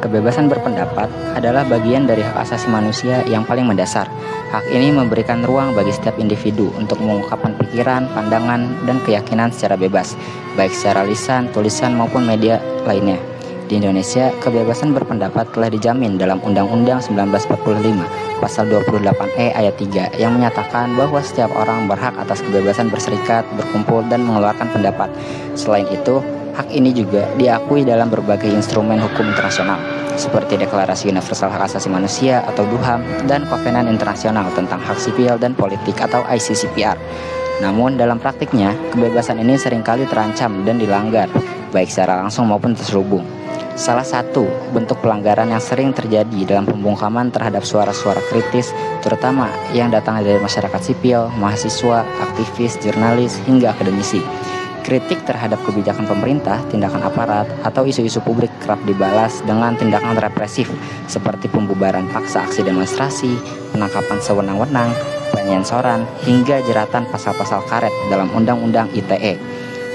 Kebebasan berpendapat adalah bagian dari hak asasi manusia yang paling mendasar. Hak ini memberikan ruang bagi setiap individu untuk mengungkapkan pikiran, pandangan, dan keyakinan secara bebas, baik secara lisan, tulisan, maupun media lainnya. Di Indonesia, kebebasan berpendapat telah dijamin dalam Undang-Undang 1945, Pasal 28E ayat 3, yang menyatakan bahwa setiap orang berhak atas kebebasan berserikat, berkumpul, dan mengeluarkan pendapat. Selain itu, hak ini juga diakui dalam berbagai instrumen hukum internasional, seperti Deklarasi Universal Hak Asasi Manusia atau DUHAM dan Kovenan Internasional tentang Hak Sipil dan Politik atau ICCPR. Namun dalam praktiknya, kebebasan ini seringkali terancam dan dilanggar, baik secara langsung maupun terselubung. Salah satu bentuk pelanggaran yang sering terjadi dalam pembungkaman terhadap suara-suara kritis, terutama yang datang dari masyarakat sipil, mahasiswa, aktivis, jurnalis, hingga akademisi. Kritik terhadap kebijakan pemerintah, tindakan aparat, atau isu-isu publik kerap dibalas dengan tindakan represif seperti pembubaran paksa aksi demonstrasi, penangkapan sewenang-wenang, penyensoran, hingga jeratan pasal-pasal karet dalam Undang-Undang ITE.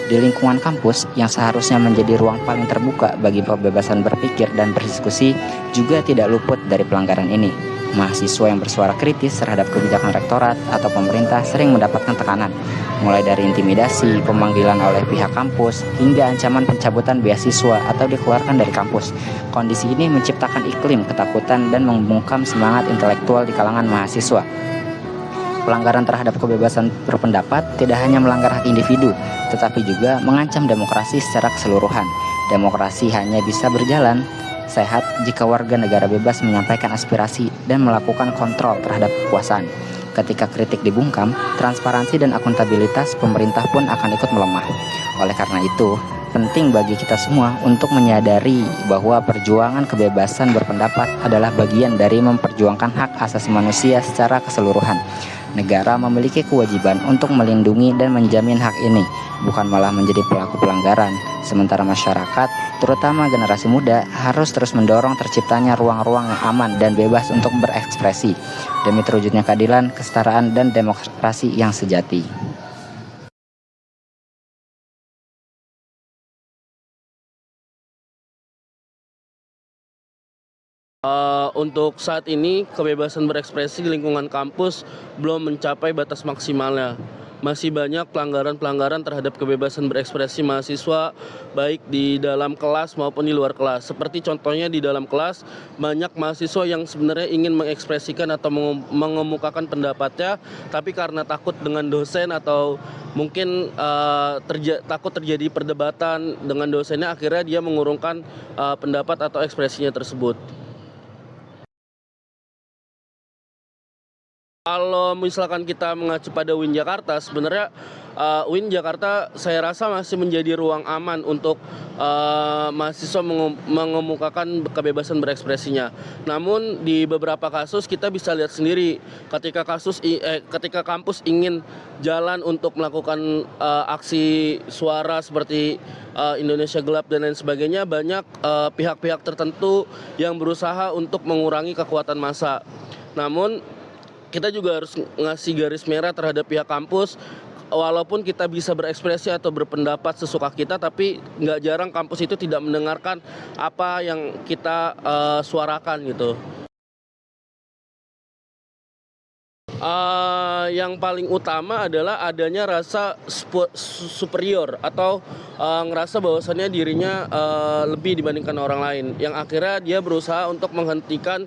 Di lingkungan kampus yang seharusnya menjadi ruang paling terbuka bagi kebebasan berpikir dan berdiskusi juga tidak luput dari pelanggaran ini. Mahasiswa yang bersuara kritis terhadap kebijakan rektorat atau pemerintah sering mendapatkan tekanan, mulai dari intimidasi, pemanggilan oleh pihak kampus, hingga ancaman pencabutan beasiswa atau dikeluarkan dari kampus. Kondisi ini menciptakan iklim ketakutan dan membungkam semangat intelektual di kalangan mahasiswa. Pelanggaran terhadap kebebasan berpendapat tidak hanya melanggar hak individu, tetapi juga mengancam demokrasi secara keseluruhan. Demokrasi hanya bisa berjalan sehat jika warga negara bebas menyampaikan aspirasi dan melakukan kontrol terhadap kekuasaan. Ketika kritik dibungkam, transparansi dan akuntabilitas pemerintah pun akan ikut melemah. Oleh karena itu, penting bagi kita semua untuk menyadari bahwa perjuangan kebebasan berpendapat adalah bagian dari memperjuangkan hak asasi manusia secara keseluruhan. Negara memiliki kewajiban untuk melindungi dan menjamin hak ini, bukan malah menjadi pelaku pelanggaran. Sementara masyarakat, terutama generasi muda, harus terus mendorong terciptanya ruang-ruang yang aman dan bebas untuk berekspresi, demi terwujudnya keadilan, kesetaraan, dan demokrasi yang sejati. Untuk saat ini, kebebasan berekspresi di lingkungan kampus belum mencapai batas maksimalnya. Masih banyak pelanggaran-pelanggaran terhadap kebebasan berekspresi mahasiswa, baik di dalam kelas maupun di luar kelas. Seperti contohnya di dalam kelas, banyak mahasiswa yang sebenarnya ingin mengekspresikan atau mengemukakan pendapatnya, tapi karena takut dengan dosen atau mungkin takut terjadi perdebatan dengan dosennya, akhirnya dia mengurungkan pendapat atau ekspresinya tersebut. Kalau misalkan kita mengacu pada UIN Jakarta, sebenarnya UIN Jakarta saya rasa masih menjadi ruang aman untuk mahasiswa mengemukakan kebebasan berekspresinya. Namun di beberapa kasus kita bisa lihat sendiri ketika kampus ingin jalan untuk melakukan aksi suara seperti Indonesia Gelap dan lain sebagainya, banyak pihak-pihak tertentu yang berusaha untuk mengurangi kekuatan massa. Namun kita juga harus ngasih garis merah terhadap pihak kampus. Walaupun kita bisa berekspresi atau berpendapat sesuka kita, tapi nggak jarang kampus itu tidak mendengarkan apa yang kita suarakan gitu. Yang paling utama adalah adanya rasa superior atau ngerasa bahwasannya dirinya lebih dibandingkan orang lain, yang akhirnya dia berusaha untuk menghentikan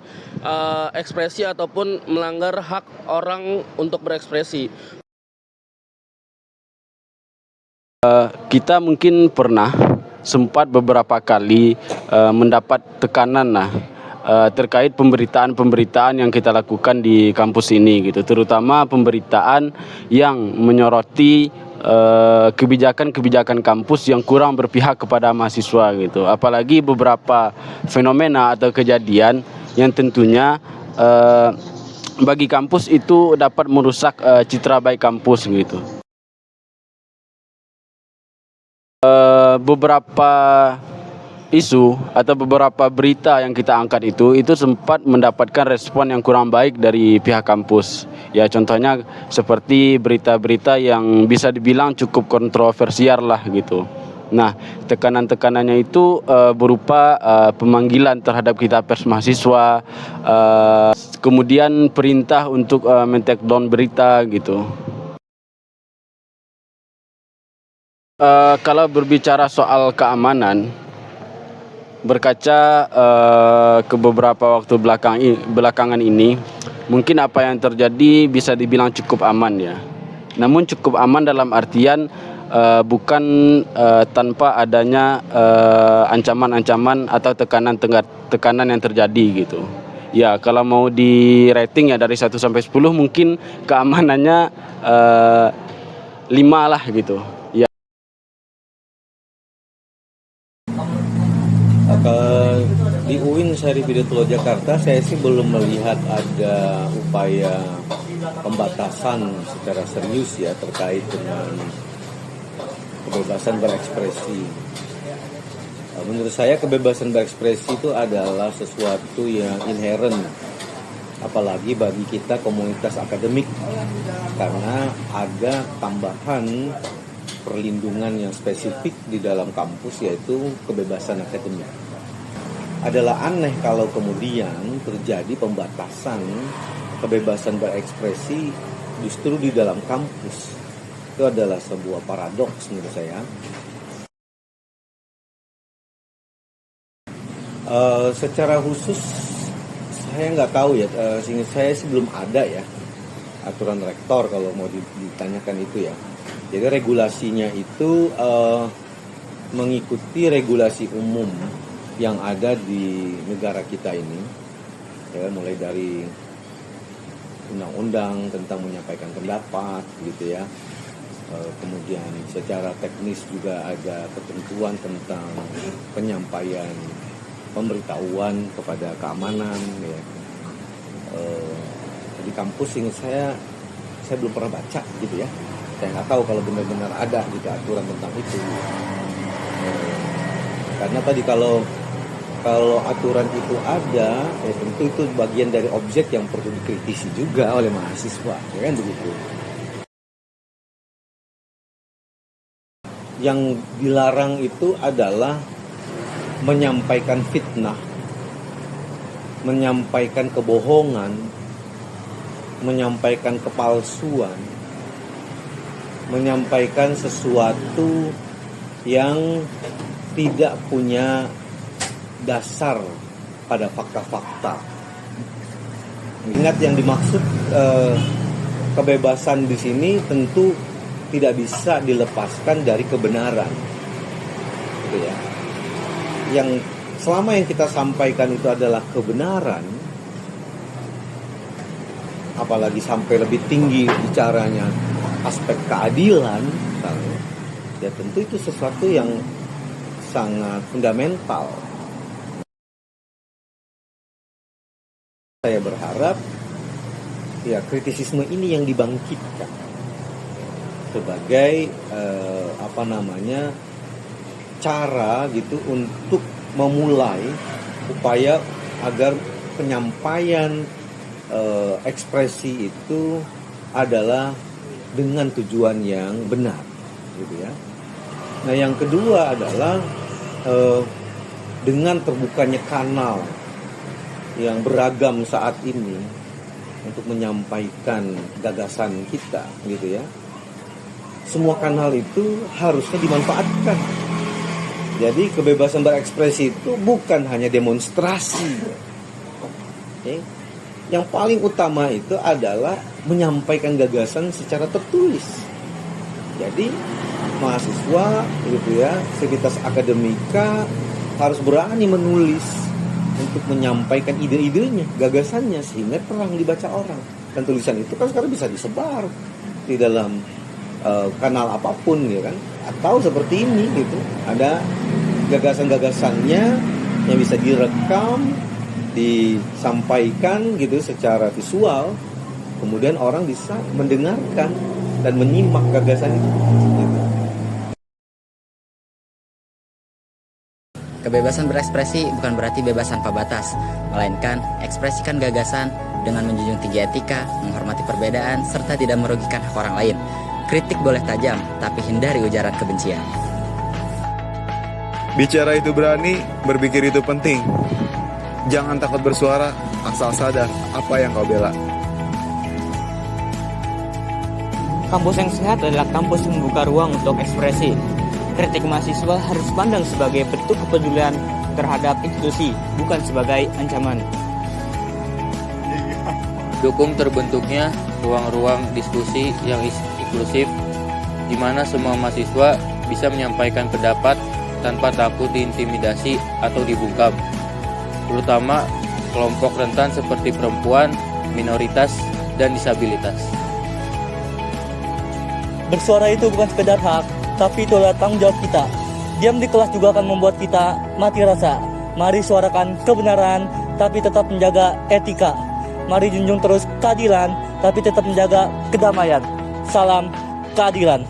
ekspresi ataupun melanggar hak orang untuk berekspresi. Kita mungkin pernah sempat beberapa kali mendapat tekanan terkait pemberitaan-pemberitaan yang kita lakukan di kampus ini gitu, terutama pemberitaan yang menyoroti kebijakan-kebijakan kampus yang kurang berpihak kepada mahasiswa gitu. Apalagi beberapa fenomena atau kejadian yang tentunya bagi kampus itu dapat merusak citra baik kampus gitu. Beberapa isu atau beberapa berita yang kita angkat itu sempat mendapatkan respon yang kurang baik dari pihak kampus. Ya contohnya seperti berita-berita yang bisa dibilang cukup kontroversial lah gitu. Nah, tekanan-tekanannya itu berupa pemanggilan terhadap kita pers mahasiswa, kemudian perintah untuk men-take down berita gitu. Kalau berbicara soal keamanan, berkaca ke beberapa waktu belakangan ini, mungkin apa yang terjadi bisa dibilang cukup aman ya. Namun cukup aman dalam artian bukan tanpa adanya ancaman-ancaman atau tekanan yang terjadi gitu. Ya, kalau mau di rating ya dari 1 sampai 10 mungkin keamanannya 5 lah gitu. Ya. Di UIN Syarif Hidayatullah Jakarta, saya sih belum melihat ada upaya pembatasan secara serius ya terkait dengan kebebasan berekspresi. Menurut saya kebebasan berekspresi itu adalah sesuatu yang inherent, apalagi bagi kita komunitas akademik, karena ada tambahan perlindungan yang spesifik di dalam kampus, yaitu kebebasan akademik. Adalah aneh kalau kemudian terjadi pembatasan kebebasan berekspresi justru di dalam kampus. Itu adalah sebuah paradoks menurut saya. Secara khusus saya nggak tahu ya, seingat saya sih belum ada ya aturan rektor kalau mau ditanyakan itu ya. Jadi regulasinya itu mengikuti regulasi umum yang ada di negara kita ini, ya, mulai dari undang-undang tentang menyampaikan pendapat gitu ya. Kemudian secara teknis juga ada ketentuan tentang penyampaian pemberitahuan kepada keamanan ya. Di kampus ingat saya belum pernah baca gitu ya. Saya nggak tahu kalau benar-benar ada gitu aturan tentang itu. Karena tadi kalau aturan itu ada, ya tentu itu bagian dari objek yang perlu dikritisi juga oleh mahasiswa, ya kan begitu. Yang dilarang itu adalah menyampaikan fitnah, menyampaikan kebohongan, menyampaikan kepalsuan, menyampaikan sesuatu yang tidak punya dasar pada fakta-fakta. Ingat yang dimaksud kebebasan di sini tentu tidak bisa dilepaskan dari kebenaran, gitu ya. Yang selama yang kita sampaikan itu adalah kebenaran, apalagi sampai lebih tinggi bicaranya aspek keadilan, misalnya, ya tentu itu sesuatu yang sangat fundamental. Saya berharap ya kritisisme ini yang dibangkitkan sebagai cara gitu untuk memulai upaya agar penyampaian ekspresi itu adalah dengan tujuan yang benar, gitu ya. Nah, yang kedua adalah dengan terbukanya kanal yang beragam saat ini untuk menyampaikan gagasan kita, gitu ya. Semua kanal itu harusnya dimanfaatkan. Jadi kebebasan berekspresi itu bukan hanya demonstrasi. Okay? Yang paling utama itu adalah menyampaikan gagasan secara tertulis. Jadi mahasiswa gitu ya, sivitas akademika harus berani menulis untuk menyampaikan ide-idenya, gagasannya, sehingga terang dibaca orang. Dan tulisan itu kan sekarang bisa disebar di dalam kanal apapun ya kan, atau seperti ini gitu, ada gagasan-gagasannya yang bisa direkam, disampaikan gitu secara visual, kemudian orang bisa mendengarkan dan menyimak gagasan itu gitu. Kebebasan berekspresi bukan berarti bebas tanpa batas, melainkan ekspresikan gagasan dengan menjunjung tinggi etika, menghormati perbedaan, serta tidak merugikan hak orang lain. Kritik boleh tajam, tapi hindari ujaran kebencian. Bicara itu berani, berpikir itu penting. Jangan takut bersuara, asal sadar apa yang kau bela. Kampus yang sehat adalah kampus yang membuka ruang untuk ekspresi. Kritik mahasiswa harus pandang sebagai bentuk kepedulian terhadap institusi, bukan sebagai ancaman. Dukung terbentuknya ruang-ruang diskusi yang inklusif, di mana semua mahasiswa bisa menyampaikan pendapat tanpa takut diintimidasi atau dibungkam, terutama kelompok rentan seperti perempuan, minoritas, dan disabilitas. Bersuara itu bukan sekedar hak, tapi itu adalah tanggung jawab kita. Diam di kelas juga akan membuat kita mati rasa. Mari suarakan kebenaran, tapi tetap menjaga etika. Mari junjung terus keadilan, tapi tetap menjaga kedamaian. Salam keadilan.